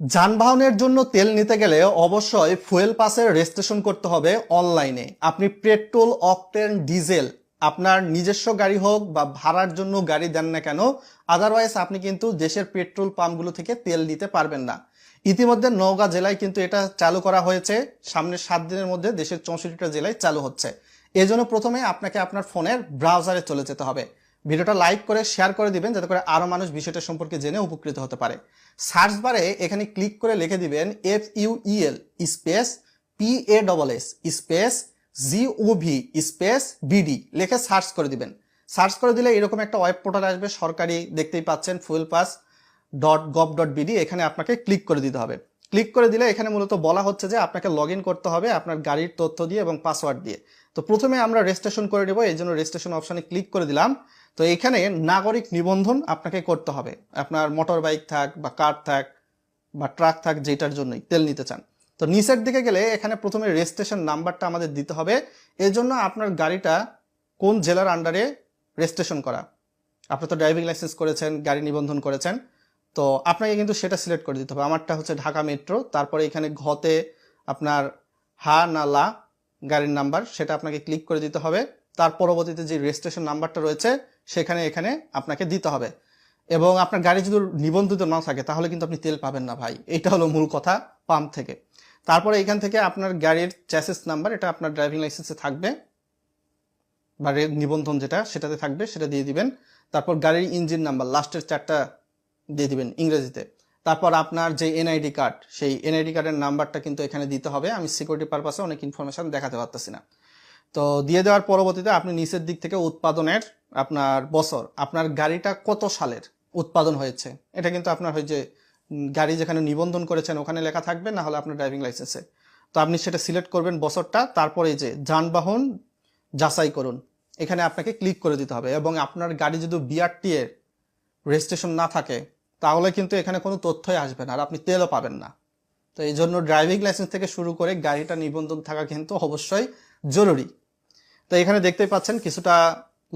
যানবাহনের জন্য তেল নিতে গেলে অবশ্যই ফুয়েল পাসের রেজিস্ট্রেশন করতে হবে অনলাইনে। আপনি পেট্রোল, অকটেন, ডিজেল আপনার নিজস্ব গাড়ি হোক বা ভাড়ার জন্য গাড়ি দেন না কেন, আদারওয়াইজ আপনি কিন্তু দেশের পেট্রোল পাম্পগুলো থেকে তেল নিতে পারবেন না। ইতিমধ্যে নওগাঁ জেলায় কিন্তু এটা চালু করা হয়েছে, সামনের 7 দিনের মধ্যে দেশের 64টা জেলায় চালু হচ্ছে। এজন্য প্রথমে আপনাকে আপনার ফোনের ব্রাউজারে চলে যেতে হবে। ভিডিওটা লাইক করে শেয়ার করে দিবেন যাতে করে আরো মানুষ বিষয়টা সম্পর্কে জেনে উপকৃত হতে পারে। সার্চ বারে এখানে ক্লিক করে লিখে দিবেন FUEL space PASS space GOV space BD লিখে সার্চ করে দিবেন। সার্চ করে দিলে এরকম একটা ওয়েব পোর্টাল আসবে, সরকারি, দেখতেই পাচ্ছেন fuelpass.gov.bd। এখানে আপনাকে ক্লিক করে দিতে হবে। ক্লিক করে দিলে এখানে মূলত বলা হচ্ছে যে আপনাকে লগ ইন করতে হবে আপনার গাড়ির তথ্য দিয়ে এবং পাসওয়ার্ড দিয়ে। তো প্রথমে আমরা রেজিস্ট্রেশন করে নেব, এই জন্য রেজিস্ট্রেশন অপশনে ক্লিক করে দিলাম। তো এখানে নাগরিক নিবন্ধন আপনাকে করতে হবে, আপনার মোটর বাইক থাক বা কার থাক বা ট্রাক থাক, যেটার জন্যই তেল নিতে চান। তো নিচের দিকে গেলে এখানে প্রথমে রেজিস্ট্রেশন নাম্বারটা আমাদের দিতে হবে। এর জন্য আপনার গাড়িটা কোন জেলার আন্ডারে রেজিস্ট্রেশন করা, আপনি তো ড্রাইভিং লাইসেন্স করেছেন, গাড়ি নিবন্ধন করেছেন, তো আপনাকে কিন্তু সেটা সিলেক্ট করে দিতে হবে। আমারটা হচ্ছে ঢাকা মেট্রো। তারপরে এখানে ঘতে আপনার হা না লা গাড়ির নাম্বার, সেটা আপনাকে ক্লিক করে দিতে হবে। তার পরবর্তীতে যে রেজিস্ট্রেশন নাম্বারটা রয়েছে সেখানে এখানে আপনাকে দিতে হবে। এবং আপনার গাড়ি যদি নিবন্ধিত না থাকে তাহলে কিন্তু আপনি তেল পাবেন না ভাই, এটা হলো মূল কথা পাম্প থেকে। তারপরে এখান থেকে আপনার গাড়ির চ্যাসিস নাম্বার, এটা আপনার ড্রাইভিং লাইসেন্সে থাকবে বা নিবন্ধন যেটা সেটাতে থাকবে, সেটা দিয়ে দিবেন। তারপর গাড়ির ইঞ্জিন নাম্বার লাস্টের 4টা দিয়ে দিবেন ইংরেজিতে। তারপর আপনার যে এনআইডি কার্ড, সেই এনআইডি কার্ডের নাম্বারটা কিন্তু এখানে দিতে হবে। আমি সিকিউরিটি পারপাসে অনেক ইনফরমেশন দেখাতে পারতেছি না। তো দিয়ে দেওয়ার পরবর্তীতে আপনি নিচের দিক থেকে উৎপাদনের আপনার বছর, আপনার গাড়িটা কত সালের উৎপাদন হয়েছে, এটা কিন্তু আপনার হয় যে গাড়ি যেখানে নিবন্ধন করেছেন ওখানে লেখা থাকবে, না হলে আপনার ড্রাইভিং লাইসেন্সে। তো আপনি সেটা সিলেক্ট করবেন বছরটা। তারপরে এই যে যানবাহন যাচাই করুন, এখানে আপনাকে ক্লিক করে দিতে হবে। এবং আপনার গাড়ি যদি BRT এর রেজিস্ট্রেশন না থাকে তাহলে কিন্তু এখানে কোনো তথ্যই আসবে না, আর আপনি তেলও পাবেন না। তো এই জন্য ড্রাইভিং লাইসেন্স থেকে শুরু করে গাড়িটা নিবন্ধন থাকা কিন্তু অবশ্যই জরুরি। তো এখানে দেখতেই পাচ্ছেন কিছুটা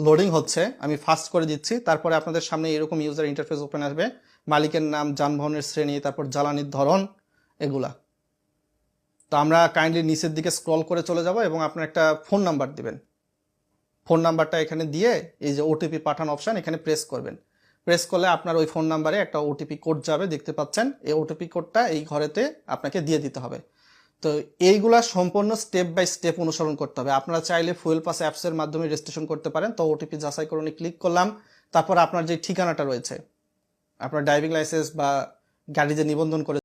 লোডিং হচ্ছে, আমি ফাস্ট করে দিচ্ছি। তারপরে আপনাদের সামনে এরকম ইউজার ইন্টারফেস ওপেন আসবে, মালিকের নাম, যানবাহনের শ্রেণী, তারপর জ্বালানির ধরন, এগুলা। তো আমরা কাইন্ডলি নিচের দিকে স্ক্রল করে চলে যাব এবং আপনার একটা ফোন নাম্বার দিবেন। ফোন নাম্বারটা এখানে দিয়ে এই যে ওটিপি পাঠান অপশন, এখানে প্রেস করবেন। প্রেস করলে আপনার ওই ফোন নাম্বারে একটা ওটিপি কোড যাবে, দেখতে পাচ্ছেন। এই ওটিপি কোডটা এই ঘরেতে আপনাকে দিয়ে দিতে হবে। তো এইগুলা সম্পূর্ণ স্টেপ বাই স্টেপ অনুসরণ করতে হবে। আপনারা চাইলে ফুয়েল পাস অ্যাপসের মাধ্যমে রেজিস্ট্রেশন করতে পারেন। তো ওটিপি যাচাই করুন ক্লিক করলাম। তারপর আপনার যে ঠিকানাটা রয়েছে, আপনার ড্রাইভিং লাইসেন্স বা গাড়ি যে নিবন্ধন করে